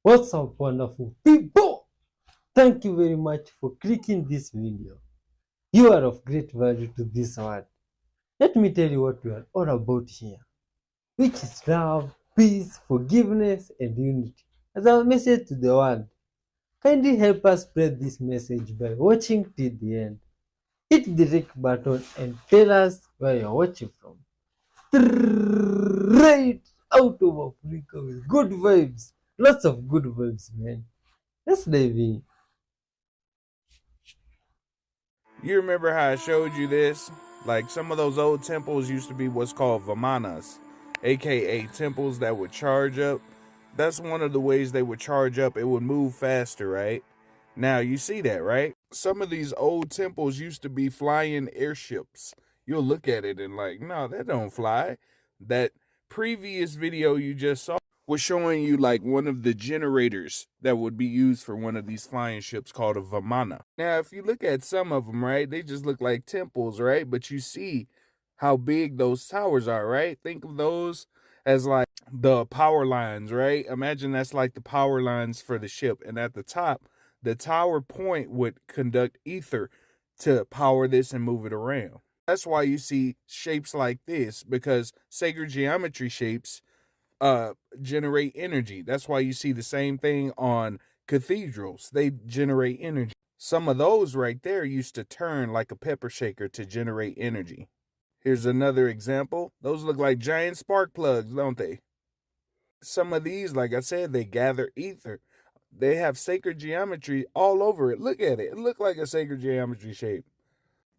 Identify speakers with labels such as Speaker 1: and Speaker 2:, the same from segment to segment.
Speaker 1: What's up, wonderful people? Thank you very much for clicking this video. You are of great value to this world. Let me tell you what we are all about here, which is love, peace, forgiveness, and unity. As our message to the world, kindly help us spread this message by watching till the end. Hit the like button and tell us where you're watching from. Straight out of Africa with good vibes. Lots of good vibes, man. Let's dive in.
Speaker 2: You remember how I showed you this? Like some of those old temples used to be what's called Vamanas, aka temples that would charge up. That's one of the ways they would charge up. It would move faster, right? Now you see that, right? Some of these old temples used to be flying airships. You'll look at it and like, no, that don't fly. That previous video you just saw was showing you like one of the generators that would be used for one of these flying ships called a Vamana. Now, if you look at some of them, right, they just look like temples, right? But you see how big those towers are, right? Think of those as like the power lines, right? Imagine that's like the power lines for the ship. And at the top, the tower point would conduct ether to power this and move it around. That's why you see shapes like this, because sacred geometry shapes generate energy. That's why you see the same thing on cathedrals. They generate energy. Some of those right there used to turn like a pepper shaker to generate energy. Here's another example. Those look like giant spark plugs, don't they? Some of these, like I said, they gather ether. They have sacred geometry all over it. Look at it. It looked like a sacred geometry shape.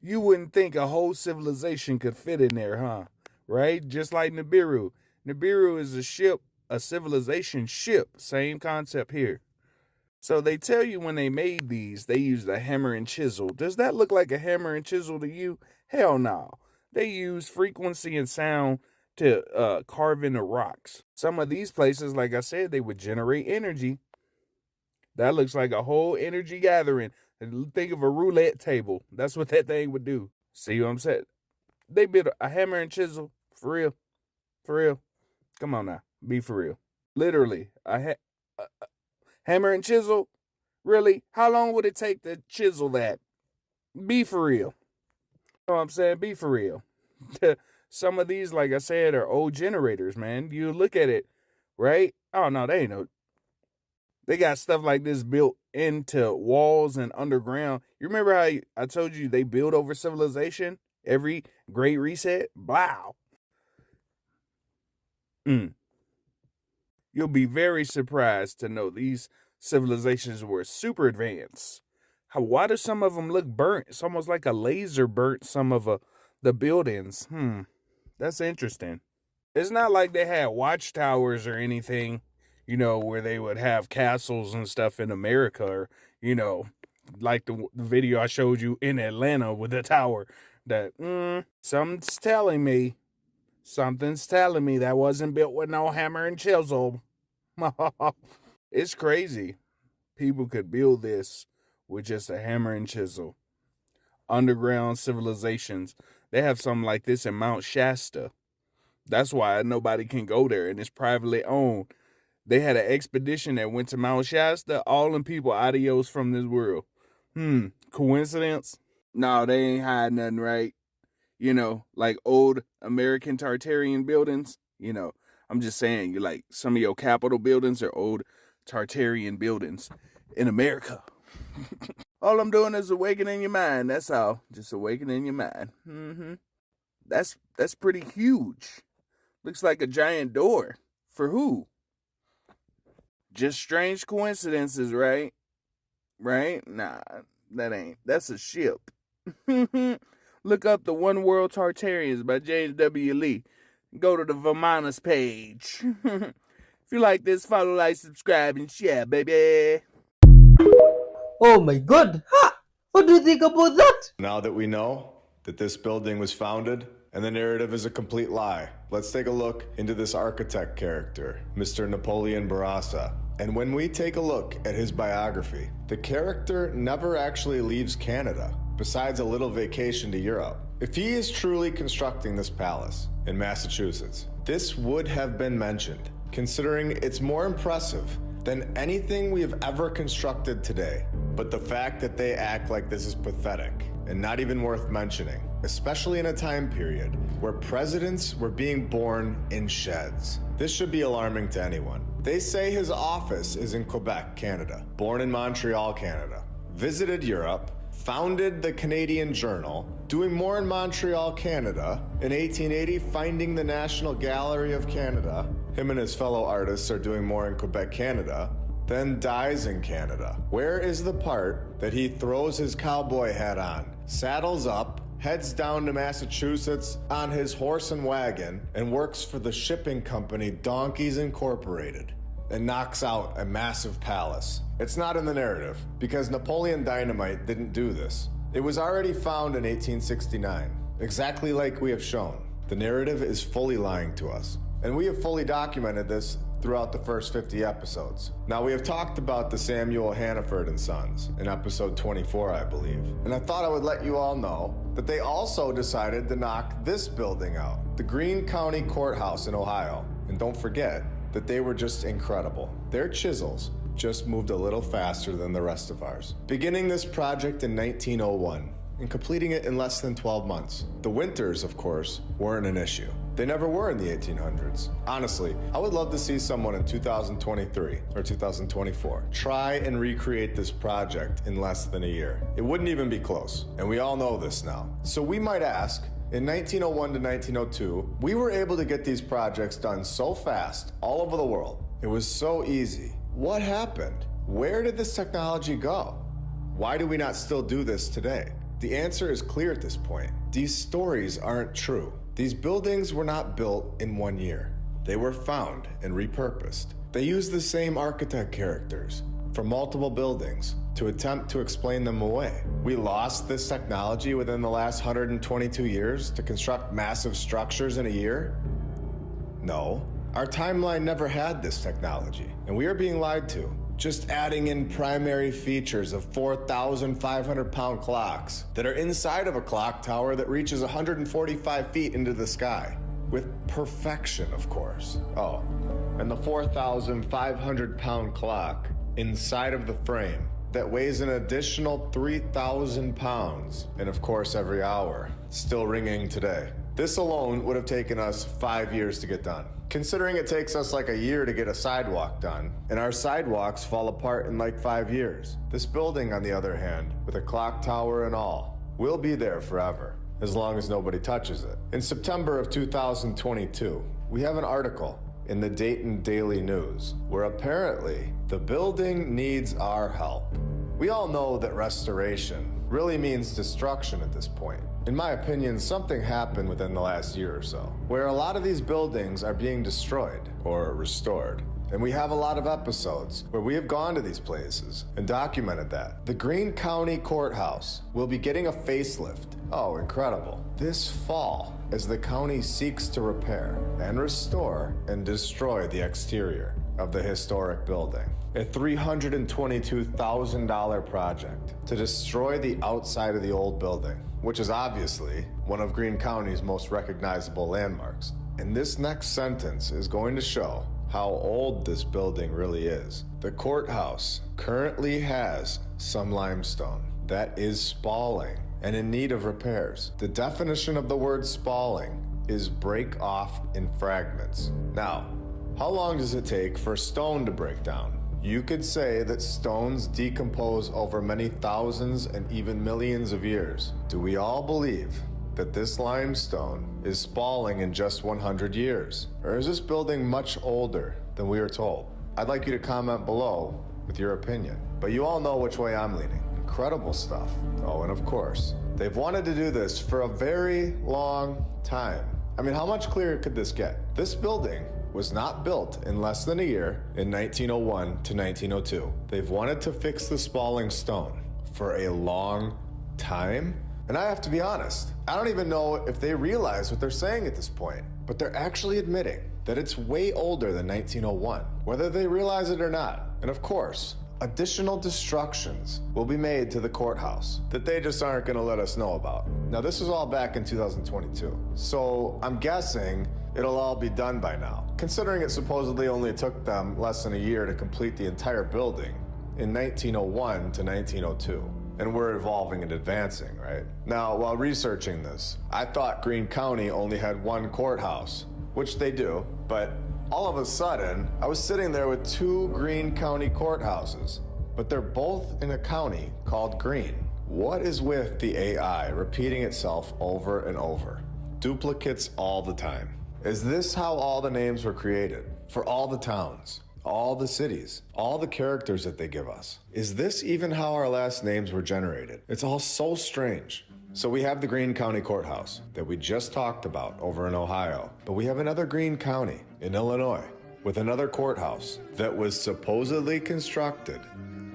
Speaker 2: You wouldn't think a whole civilization could fit in there, huh? Right? Just like Nibiru. Nibiru is a ship, a civilization ship. Same concept here. So they tell you when they made these, they used a hammer and chisel. Does that look like a hammer and chisel to you? Hell no. They use frequency and sound to carve into rocks. Some of these places, like I said, they would generate energy. That looks like a whole energy gathering. Think of a roulette table. That's what that thing would do. See what I'm saying? They built a hammer and chisel. For real. For real. Come on now. Be for real. Literally. A hammer and chisel? Really? How long would it take to chisel that? Be for real. You know what I'm saying? Be for real. Some of these, like I said, are old generators, man. You look at it, right? Oh, no, they ain't no. They got stuff like this built into walls and underground. You remember how I told you they build over civilization? Every great reset? Wow. You'll be very surprised to know these civilizations were super advanced. Why do some of them look burnt? It's almost like a laser burnt some of the buildings. That's interesting. It's not like they had watchtowers or anything, where they would have castles and stuff in America, or, like the video I showed you in Atlanta with the tower. That something's telling me that wasn't built with no hammer and chisel. It's crazy. People could build this with just a hammer and chisel. Underground civilizations, they have something like this in Mount Shasta. That's why nobody can go there, and it's privately owned. They had an expedition that went to Mount Shasta. All them people adios from this world. Coincidence? No, they ain't hiding nothing, right? Like old American Tartarian buildings. I'm just saying, like some of your Capitol buildings are old Tartarian buildings in America. All I'm doing is awakening your mind. That's all. Just awakening your mind. That's pretty huge. Looks like a giant door. For who? Just strange coincidences, right? Right? Nah, that ain't. That's a ship. Look up the One World Tartarians by James W. Lee. Go to the Vamanas page. If you like this, follow, like, subscribe, and share, baby.
Speaker 1: Oh my god! Ha! What do you think about that?
Speaker 3: Now that we know that this building was founded and the narrative is a complete lie, let's take a look into this architect character, Mr. Napoleon Barassa. And when we take a look at his biography, the character never actually leaves Canada, besides a little vacation to Europe. If he is truly constructing this palace in Massachusetts, this would have been mentioned, considering it's more impressive than anything we have ever constructed today. But the fact that they act like this is pathetic and not even worth mentioning, especially in a time period where presidents were being born in sheds. This should be alarming to anyone. They say his office is in Quebec, Canada, born in Montreal, Canada, visited Europe, founded the Canadian Journal, doing more in Montreal, Canada, in 1880 finding the National Gallery of Canada. Him and his fellow artists are doing more in Quebec, Canada, then dies in Canada. Where is the part that he throws his cowboy hat on, saddles up, heads down to Massachusetts on his horse and wagon, and works for the shipping company Donkeys Incorporated, and knocks out a massive palace? It's not in the narrative, because Napoleon Dynamite didn't do this. It was already found in 1869, exactly like we have shown. The narrative is fully lying to us, and we have fully documented this throughout the first 50 episodes. Now, we have talked about the Samuel Hannaford and Sons in episode 24, I believe, and I thought I would let you all know that they also decided to knock this building out, the Greene County Courthouse in Ohio. And don't forget that they were just incredible. Their chisels just moved a little faster than the rest of ours. Beginning this project in 1901 and completing it in less than 12 months. The winters, of course, weren't an issue. They never were in the 1800s. Honestly, I would love to see someone in 2023 or 2024 try and recreate this project in less than a year. It wouldn't even be close, and we all know this now. So we might ask, in 1901 to 1902, we were able to get these projects done so fast all over the world. It was so easy. What happened? Where did this technology go? Why do we not still do this today? The answer is clear at this point. These stories aren't true. These buildings were not built in 1 year. They were found and repurposed. They used the same architect characters from multiple buildings to attempt to explain them away. We lost this technology within the last 122 years to construct massive structures in a year? No. Our timeline never had this technology, and we are being lied to. Just adding in primary features of 4,500-pound clocks that are inside of a clock tower that reaches 145 feet into the sky. With perfection, of course. Oh, and the 4,500-pound clock inside of the frame that weighs an additional 3,000 pounds, and of course every hour, still ringing today. This alone would have taken us 5 years to get done. Considering it takes us like a year to get a sidewalk done, and our sidewalks fall apart in like 5 years. This building, on the other hand, with a clock tower and all, will be there forever, as long as nobody touches it. In September of 2022, we have an article in the Dayton Daily News, where apparently the building needs our help. We all know that restoration really means destruction at this point. In my opinion, something happened within the last year or so, where a lot of these buildings are being destroyed or restored. And we have a lot of episodes where we have gone to these places and documented that. The Greene County Courthouse will be getting a facelift. Oh, incredible. This fall, as the county seeks to repair and restore and destroy the exterior of the historic building. A $322,000 project to destroy the outside of the old building, which is obviously one of Greene County's most recognizable landmarks. And this next sentence is going to show how old this building really is. The courthouse currently has some limestone that is spalling and in need of repairs. The definition of the word spalling is break off in fragments. Now, how long does it take for stone to break down? You could say that stones decompose over many thousands and even millions of years. Do we all believe that this limestone is spalling in just 100 years? Or is this building much older than we are told? I'd like you to comment below with your opinion. But you all know which way I'm leaning. Incredible stuff. Oh, and of course, they've wanted to do this for a very long time. I mean, how much clearer could this get? This building was not built in less than a year in 1901 to 1902. They've wanted to fix the spalling stone for a long time. And I have to be honest, I don't even know if they realize what they're saying at this point, but they're actually admitting that it's way older than 1901, whether they realize it or not. And of course, additional destructions will be made to the courthouse that they just aren't gonna let us know about. Now, this was all back in 2022. So I'm guessing it'll all be done by now. Considering it supposedly only took them less than a year to complete the entire building in 1901 to 1902. And we're evolving and advancing, right? Now, while researching this, I thought Greene County only had one courthouse, which they do, but all of a sudden, I was sitting there with two Greene County courthouses, but they're both in a county called Greene. What is with the AI repeating itself over and over? Duplicates all the time. Is this how all the names were created? For all the towns, all the cities, all the characters that they give us? Is this even how our last names were generated? It's all so strange. So we have the Greene County Courthouse that we just talked about over in Ohio, but we have another Greene County in Illinois with another courthouse that was supposedly constructed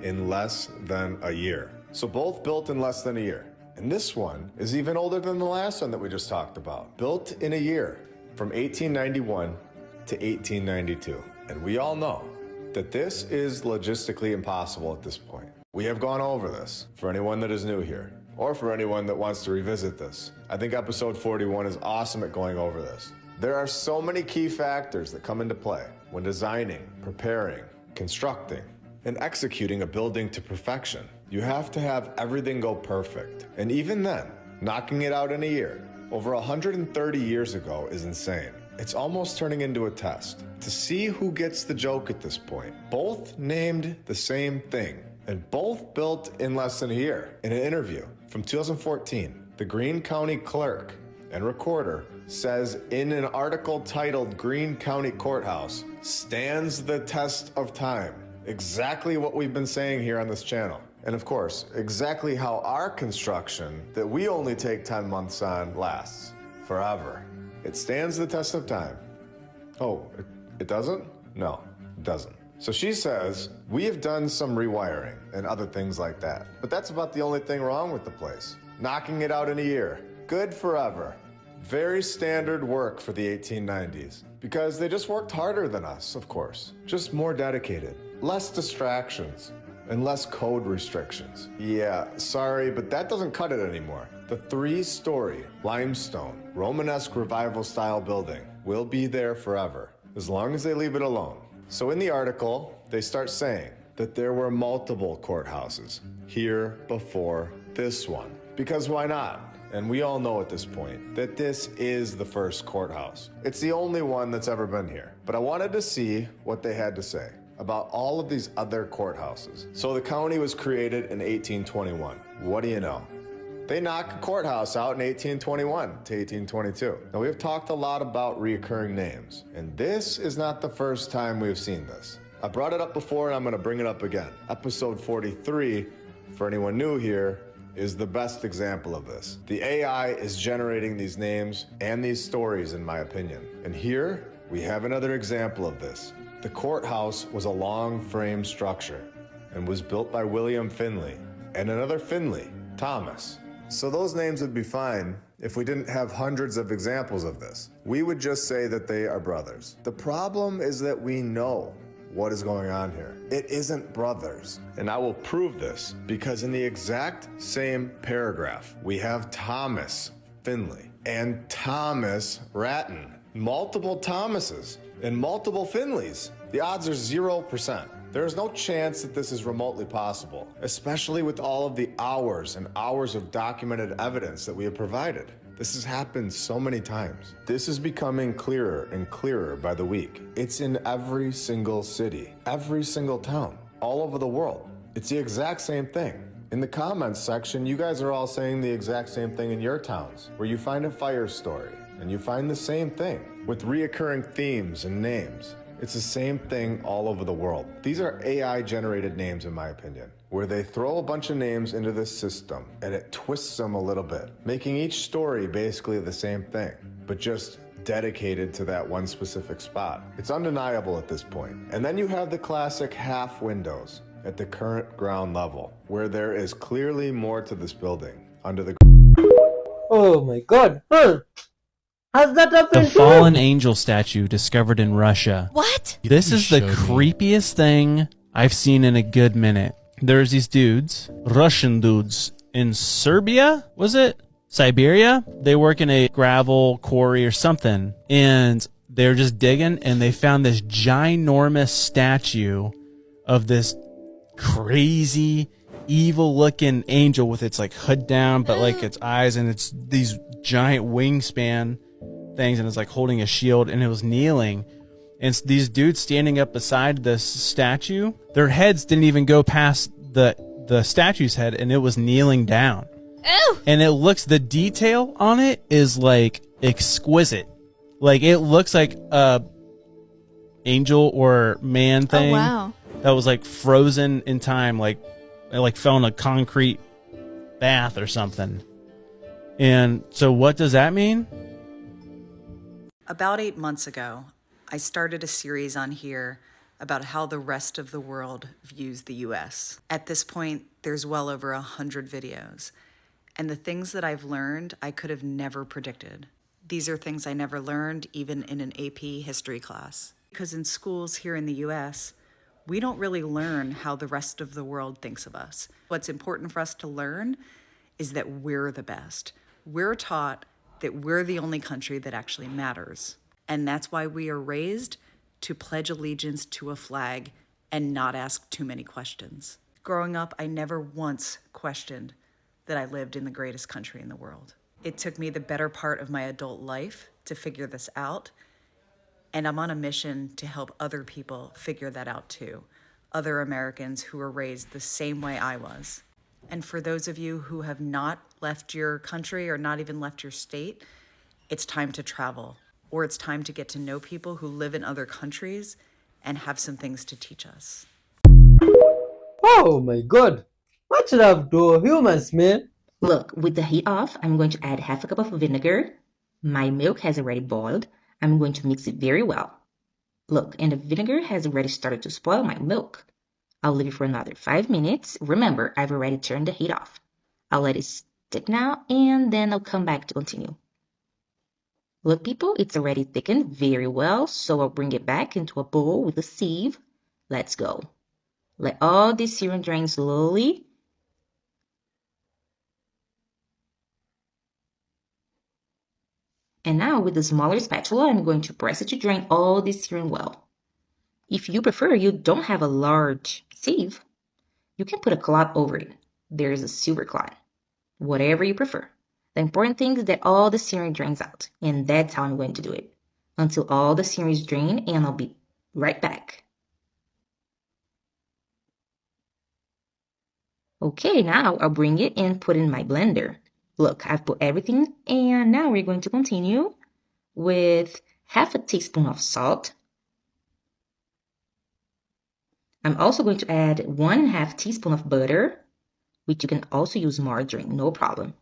Speaker 3: in less than a year. So both built in less than a year. And this one is even older than the last one that we just talked about. Built in a year from 1891 to 1892. And we all know that this is logistically impossible at this point. We have gone over this for anyone that is new here, or for anyone that wants to revisit this. I think episode 41 is awesome at going over this. There are so many key factors that come into play when designing, preparing, constructing, and executing a building to perfection. You have to have everything go perfect. And even then, knocking it out in a year, over 130 years ago, is insane. It's almost turning into a test to see who gets the joke at this point. Both named the same thing, and both built in less than a year. In an interview from 2014, the Greene County clerk and recorder says in an article titled "Greene County Courthouse Stands the Test of Time." Exactly what we've been saying here on this channel. And of course, exactly how our construction that we only take 10 months on lasts forever. It stands the test of time. Oh, it doesn't? No, it doesn't. So she says, we have done some rewiring and other things like that, but that's about the only thing wrong with the place. Knocking it out in a year. Good forever. Very standard work for the 1890s, because they just worked harder than us, of course. Just more dedicated. Less distractions and less code restrictions. Yeah, sorry, but that doesn't cut it anymore. The 3-story limestone Romanesque revival style building will be there forever, as long as they leave it alone. So in the article, they start saying that there were multiple courthouses here before this one. Because why not? And we all know at this point that this is the first courthouse. It's the only one that's ever been here. But I wanted to see what they had to say about all of these other courthouses. So the county was created in 1821. What do you know? They knocked a courthouse out in 1821 to 1822. Now, we have talked a lot about reoccurring names, and this is not the first time we've seen this. I brought it up before, and I'm gonna bring it up again. Episode 43, for anyone new here, is the best example of this. The AI is generating these names and these stories, in my opinion. And here, we have another example of this. The courthouse was a long frame structure and was built by William Finley and another Finley, Thomas. So those names would be fine if we didn't have hundreds of examples of this. We would just say that they are brothers. The problem is that we know what is going on here. It isn't brothers. And I will prove this because in the exact same paragraph, we have Thomas Finley and Thomas Ratton. Multiple Thomases and multiple Finleys. The odds are 0%. There is no chance that this is remotely possible, especially with all of the hours and hours of documented evidence that we have provided. This has happened so many times. This is becoming clearer and clearer by the week. It's in every single city, every single town, all over the world. It's the exact same thing. In the comments section, you guys are all saying the exact same thing in your towns, where you find a fire story, and you find the same thing with reoccurring themes and names. It's the same thing all over the world. These are AI-generated names, in my opinion, where they throw a bunch of names into this system and it twists them a little bit, making each story basically the same thing, but just dedicated to that one specific spot. It's undeniable at this point. And then you have the classic half windows at the current ground level, where there is clearly more to this building under the...
Speaker 1: Oh my god. Huh. Has that
Speaker 4: The
Speaker 1: happened to
Speaker 4: fallen
Speaker 1: you?
Speaker 4: angel statue discovered in Russia.
Speaker 5: What?
Speaker 4: This is the creepiest thing I've seen in a good minute. There's these dudes, Russian dudes, in Serbia, was it? Siberia. They work in a gravel quarry or something, and they're just digging, and they found this ginormous statue of this crazy, evil-looking angel with its like hood down, but like its eyes, and it's these giant wingspan things, and it's like holding a shield, and it was kneeling. And these dudes standing up beside this statue, their heads didn't even go past the statue's head, and it was kneeling down.
Speaker 5: Ew!
Speaker 4: And it looks, the detail on it is like exquisite. Like it looks like a angel or man thing.
Speaker 5: Oh, wow.
Speaker 4: That was like frozen in time, like it like fell in a concrete bath or something. And so what does that mean?
Speaker 6: About 8 months ago, I started a series on here about how the rest of the world views the US. At this point, there's well over 100 videos. And the things that I've learned, I could have never predicted. These are things I never learned even in an AP history class. Because in schools here in the US, we don't really learn how the rest of the world thinks of us. What's important for us to learn is that we're the best. We're taught that we're the only country that actually matters. And that's why we are raised to pledge allegiance to a flag and not ask too many questions. Growing up, I never once questioned that I lived in the greatest country in the world. It took me the better part of my adult life to figure this out, and I'm on a mission to help other people figure that out too, other Americans who were raised the same way I was. And for those of you who have not left your country or not even left your state, it's time to travel, or it's time to get to know people who live in other countries and have some things to teach us.
Speaker 1: Oh my god! Much love to humans, man!
Speaker 7: Look, with the heat off, I'm going to add half a cup of vinegar. My milk has already boiled. I'm going to mix it very well. Look, and the vinegar has already started to spoil my milk. I'll leave it for another 5 minutes. Remember, I've already turned the heat off. I'll let it stick now, and then I'll come back to continue. Look, people, it's already thickened very well, so I'll bring it back into a bowl with a sieve. Let's go. Let all this syrup drain slowly. And now with the smaller spatula, I'm going to press it to drain all this syrup well. If you prefer, you don't have a large sieve, you can put a cloth over it. There's a silver cloth. Whatever you prefer. The important thing is that all the syrup drains out, and that's how I'm going to do it. Until all the syrup is drained, and I'll be right back. Okay, now I'll bring it and put it in my blender. Look, I've put everything, and now we're going to continue with half a teaspoon of salt. I'm also going to add 1/2 teaspoon of butter, which you can also use margarine, no problem.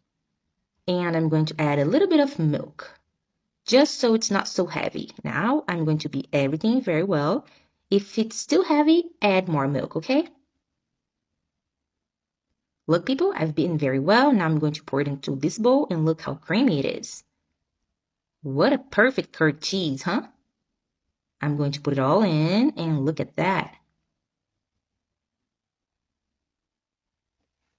Speaker 7: And I'm going to add a little bit of milk, just so it's not so heavy. Now I'm going to beat everything very well. If it's still heavy, add more milk, okay? Look, people, I've beaten very well. Now I'm going to pour it into this bowl, and look how creamy it is. What a perfect curd cheese, huh? I'm going to put it all in, and look at that.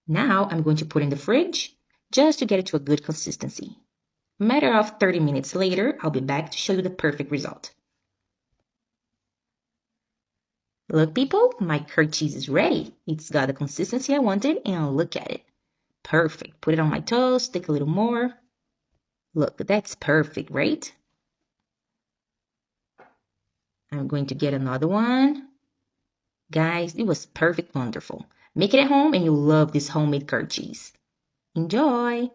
Speaker 7: Now I'm going to put it in the fridge just to get it to a good consistency. A matter of 30 minutes later, I'll be back to show you the perfect result. Look, people, my curd cheese is ready. It's got the consistency I wanted, and look at it. Perfect. Put it on my toast, take a little more. Look, that's perfect, right? I'm going to get another one. Guys, it was perfect, wonderful. Make it at home and you'll love this homemade curd cheese. Enjoy!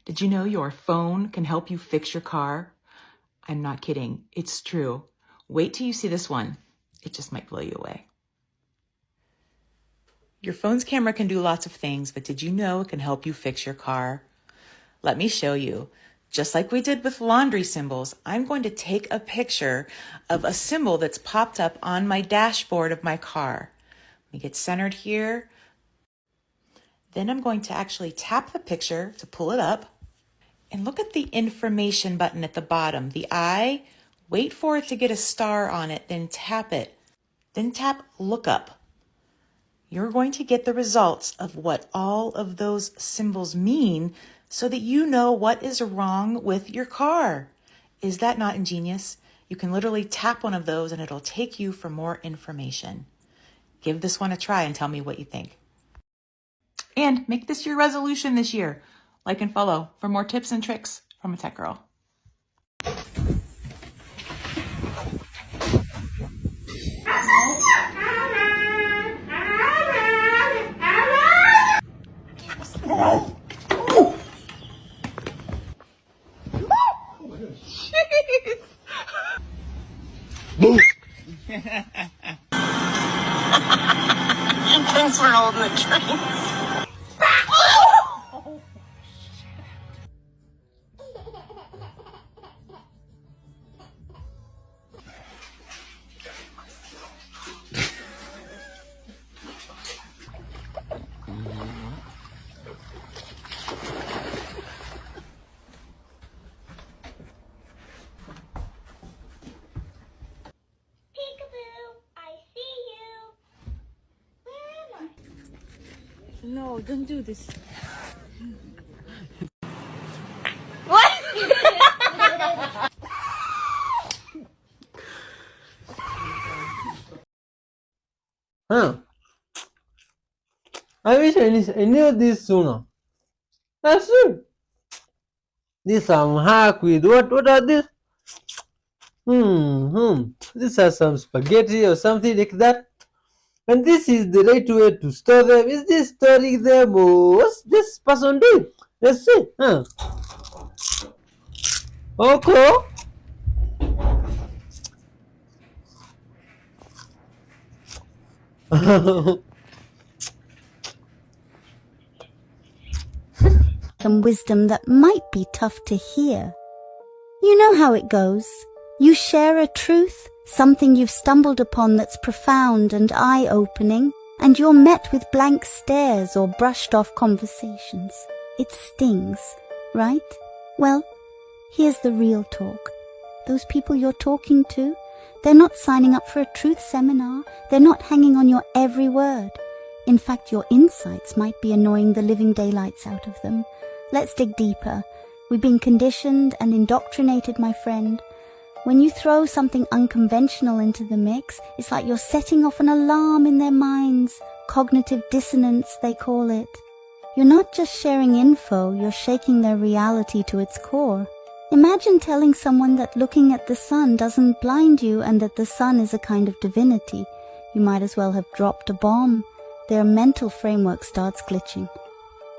Speaker 8: Did you know your phone can help you fix your car? I'm not kidding. It's true. Wait till you see this one. It just might blow you away. Your phone's camera can do lots of things, but did you know it can help you fix your car? Let me show you. Just like we did with laundry symbols, I'm going to take a picture of a symbol that's popped up on my dashboard of my car. Let me get centered here. Then I'm going to actually tap the picture to pull it up. And look at the information button at the bottom, the I. Wait for it to get a star on it, then tap it. Then tap look up. You're going to get the results of what all of those symbols mean so that you know what is wrong with your car. Is that not ingenious? You can literally tap one of those and it'll take you for more information. Give this one a try and tell me what you think. And make this your resolution this year. Like and follow for more tips and tricks from a tech girl.
Speaker 5: Thanks for holding the train.
Speaker 9: No, don't do this.
Speaker 1: Huh. I wish I knew this sooner. That's it. These some hack with what are these? These are some spaghetti or something like that. And this is the right way to store them. Is this storing them or what's this person doing? Let's see. Okay.
Speaker 10: Some wisdom that might be tough to hear. You know how it goes. You share a truth, something you've stumbled upon that's profound and eye-opening, and you're met with blank stares or brushed-off conversations. It stings, right? Well, here's the real talk. Those people you're talking to, they're not signing up for a truth seminar. They're not hanging on your every word. In fact, your insights might be annoying the living daylights out of them. Let's dig deeper. We've been conditioned and indoctrinated, my friend. When you throw something unconventional into the mix, it's like you're setting off an alarm in their minds. Cognitive dissonance, they call it. You're not just sharing info, you're shaking their reality to its core. Imagine telling someone that looking at the sun doesn't blind you and that the sun is a kind of divinity. You might as well have dropped a bomb. Their mental framework starts glitching.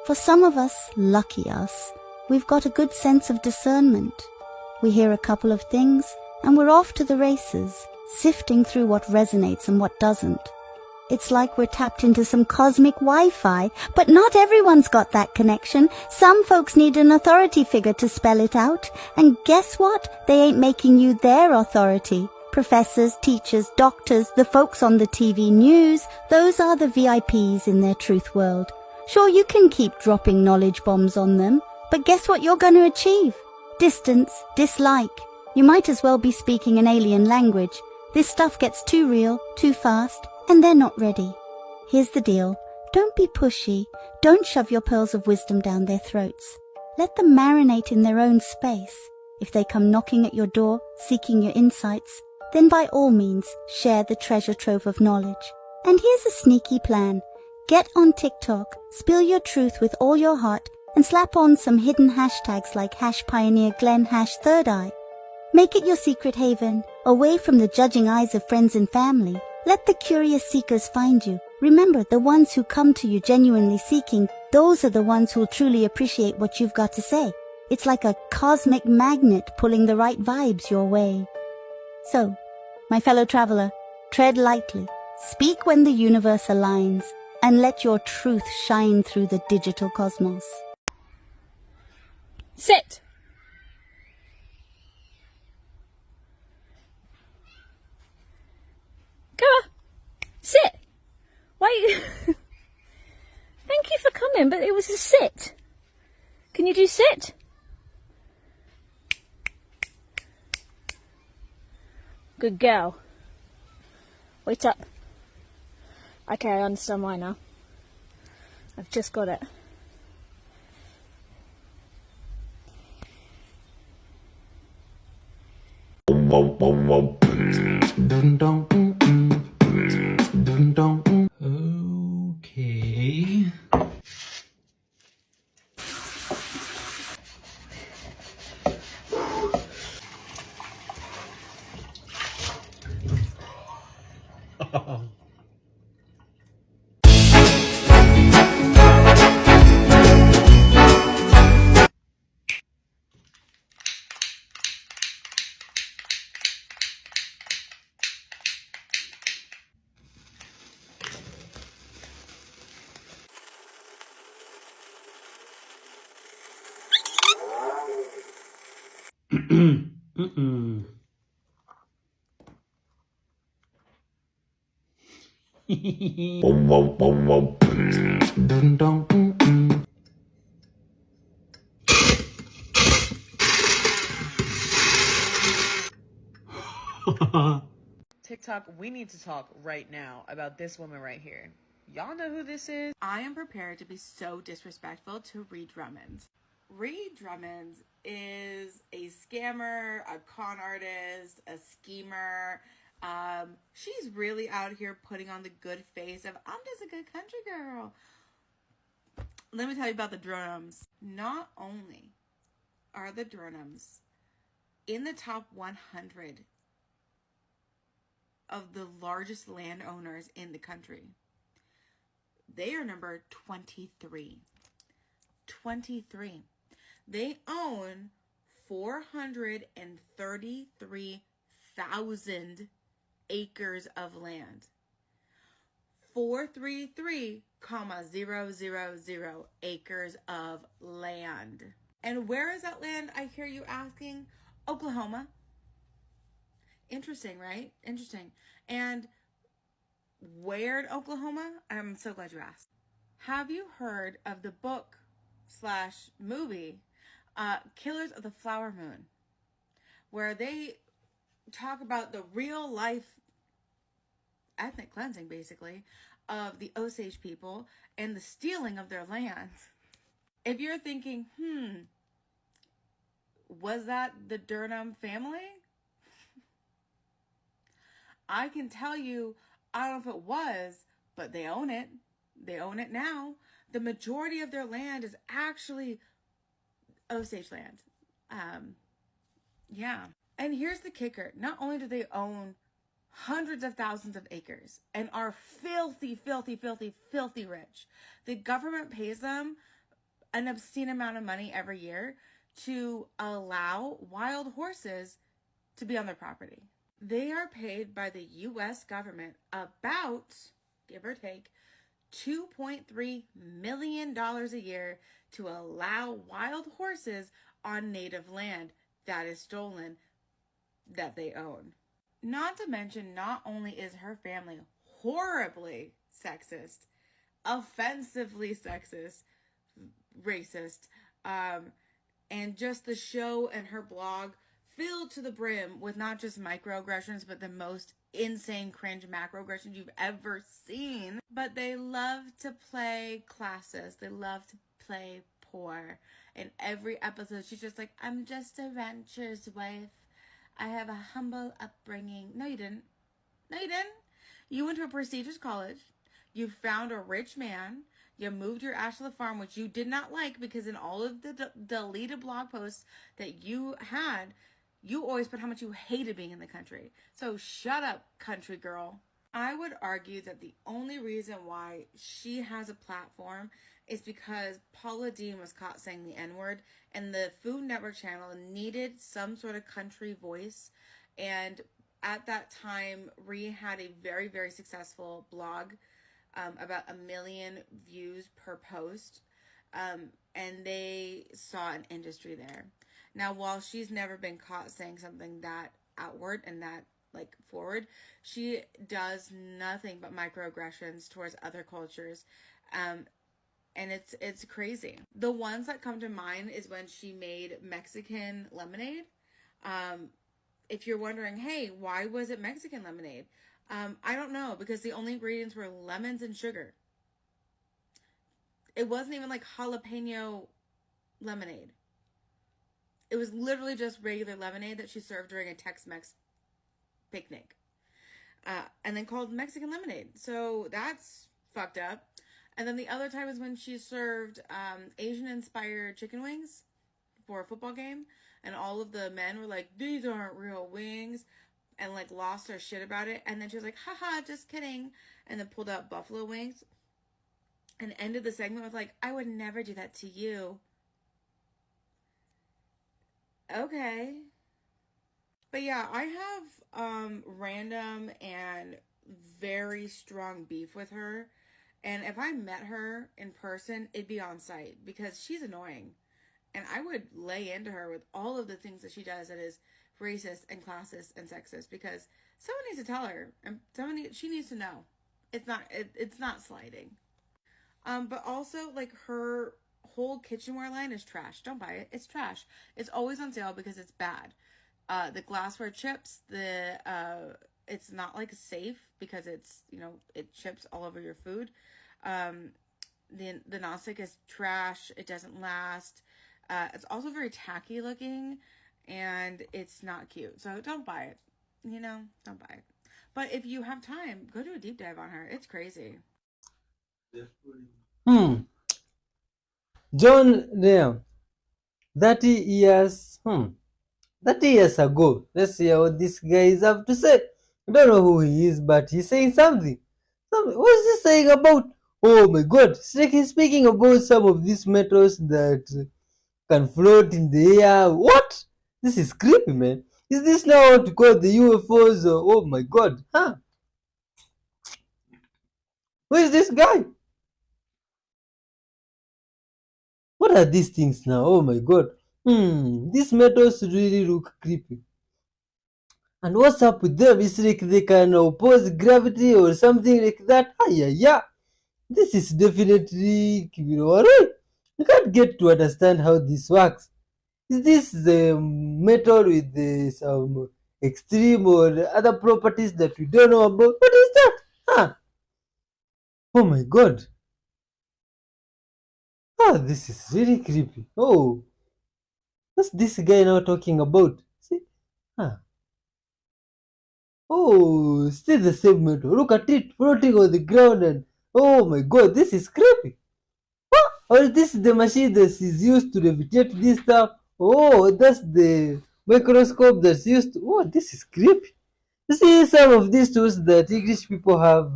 Speaker 10: For some of us, lucky us, we've got a good sense of discernment. We hear a couple of things, and we're off to the races, sifting through what resonates and what doesn't. It's like we're tapped into some cosmic Wi-Fi, but not everyone's got that connection. Some folks need an authority figure to spell it out, and guess what? They ain't making you their authority. Professors, teachers, doctors, the folks on the TV news, those are the VIPs in their truth world. Sure, you can keep dropping knowledge bombs on them, but guess what you're going to achieve? Distance, dislike. You might as well be speaking an alien language. This stuff gets too real, too fast, and they're not ready. Here's the deal. Don't be pushy. Don't shove your pearls of wisdom down their throats. Let them marinate in their own space. If they come knocking at your door, seeking your insights, then by all means, share the treasure trove of knowledge. And here's a sneaky plan. Get on TikTok, spill your truth with all your heart, and slap on some hidden hashtags like #PioneerGlenn, #ThirdEye. Make it your secret haven, away from the judging eyes of friends and family. Let the curious seekers find you. Remember, the ones who come to you genuinely seeking, those are the ones who'll truly appreciate what you've got to say. It's like a cosmic magnet pulling the right vibes your way. So, my fellow traveler, tread lightly, speak when the universe aligns, and let your truth shine through the digital cosmos.
Speaker 9: Sit! Come on! Sit! Why? Thank you for coming, but it was a sit. Can you do sit? Good girl. Wait up. Okay, I understand why now. I've just got it.
Speaker 4: Okay. Mm-mm.
Speaker 8: TikTok, we need to talk right now about this woman right here. Y'all know who this is? I am prepared to be so disrespectful to Ree Drummond. Ree Drummond is a scammer, a con artist, a schemer. She's really out here putting on the good face of, I'm just a good country girl. Let me tell you about the Dronums. Not only are the Dronums in the top 100 of the largest landowners in the country, they are number 23. 23. They own 433,000 acres of land. 433,000 acres of land. And where is that land, I hear you asking? Oklahoma. Interesting, right? Interesting. And where in Oklahoma? I'm so glad you asked. Have you heard of the book / movie Killers of the Flower Moon, where they talk about the real life ethnic cleansing, basically, of the Osage people and the stealing of their land? If you're thinking, was that the Durham family? I can tell you, I don't know if it was, but they own it. They own it now. The majority of their land is actually Osage land. Yeah. And here's the kicker. Not only do they own hundreds of thousands of acres and are filthy, filthy, filthy, filthy rich, the government pays them an obscene amount of money every year to allow wild horses to be on their property. They are paid by the U.S. government about, give or take, $2.3 million a year to allow wild horses on native land that is stolen, that they own. Not to mention, not only is her family horribly sexist, offensively sexist, racist, and just the show and her blog filled to the brim with not just microaggressions, but the most insane cringe macroaggressions you've ever seen. But they love to play classist. They love to play poor. In every episode, she's just like, I'm just a rancher's wife. I have a humble upbringing. No, you didn't. No, you didn't. You went to a prestigious college. You found a rich man. You moved your ass to the farm, which you did not like, because in all of the deleted blog posts that you had, you always put how much you hated being in the country. So shut up, country girl. I would argue that the only reason why she has a platform is because Paula Deen was caught saying the N-word, and the Food Network channel needed some sort of country voice. And at that time, Ree had a very, very successful blog, about 1 million views per post, and they saw an industry there. Now, while she's never been caught saying something that outward and that forward, she does nothing but microaggressions towards other cultures, and it's crazy. The ones that come to mind is when she made Mexican lemonade.
Speaker 11: if you're wondering, hey, why was it Mexican lemonade? I don't know, because the only ingredients were lemons and sugar. It wasn't even like jalapeno lemonade. It was literally just regular lemonade that she served during a Tex-Mex picnic. And then called Mexican lemonade. So that's fucked up. And then the other time is when she served Asian-inspired chicken wings for a football game. And all of the men were like, these aren't real wings. And like lost their shit about it. And then she was like, haha, just kidding. And then pulled out buffalo wings. And ended the segment with like, I would never do that to you. Okay. But yeah, I have random and very strong beef with her. And if I met her in person, it'd be on site because she's annoying. And I would lay into her with all of the things that she does that is racist and classist and sexist, because someone needs to tell her, and she needs to know. It's not sliding. But also, like, her whole kitchenware line is trash. Don't buy it. It's trash. It's always on sale because it's bad. The glassware chips, it's not like safe because it's, it chips all over your food. The nonstick is trash. It doesn't last. It's also very tacky looking, and it's not cute. So don't buy it. Don't buy it. But if you have time, go do a deep dive on her. It's crazy.
Speaker 1: John Ram, 30 years, 30 years ago. Let's hear what this guy is up to say. I don't know who he is, but he's saying something. What's he saying about? Oh my god, it's like he's speaking about some of these metals that can float in the air. What? This is creepy, man. Is this now what to call the UFOs? Oh my god, huh? Who is this guy? What are these things now? Oh my god. These metals really look creepy. And what's up with them? It's like they can oppose gravity or something like that. Ah, yeah. This is definitely, alright. You can't get to understand how this works. Is this the metal with some extreme or other properties that we don't know about? What is that? Huh? Oh my god. Ah, this is really creepy. Oh, what's this guy now talking about? See? Huh. Oh, still the same metal. Look at it floating on the ground, and oh my god, this is creepy. Or is this the machine that is used to levitate this stuff? Oh, that's the microscope that's used to. Oh, this is creepy. You see, some of these tools that English people have,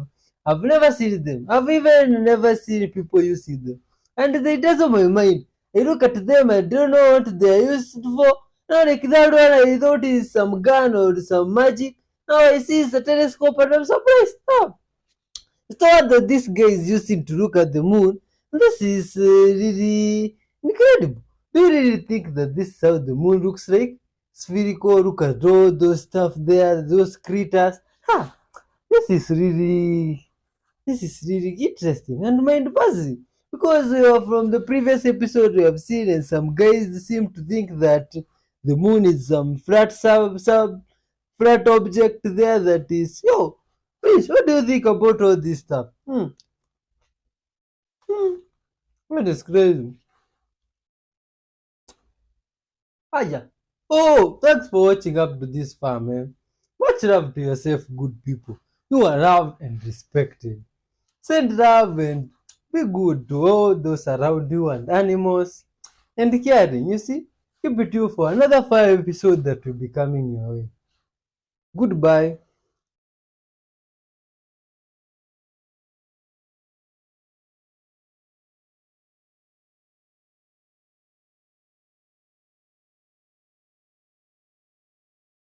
Speaker 1: I've never seen them. I've even never seen people using them. And they dazzle my mind. I look at them, I don't know what they are used for. Now, like that one, I thought is some gun or some magic. Now I see it's a telescope and I'm surprised. Oh, it's not that this guy is using to look at the moon. This is really incredible. Do you really think that this is how the moon looks like? Spherical, look at all those stuff there, those craters. Ha! This is really, this is really interesting and mind buzzing. Because from the previous episode we have seen, and some guys seem to think that the moon is some flat object there that is, please, what do you think about all this stuff? What is crazy? Ah, yeah. Oh, thanks for watching up to this far, man. Much love to yourself, good people. You are loved and respected. Send love and be good to all those around you and animals and caring. You see, keep it you for another 5 episodes that will be coming your way. Goodbye.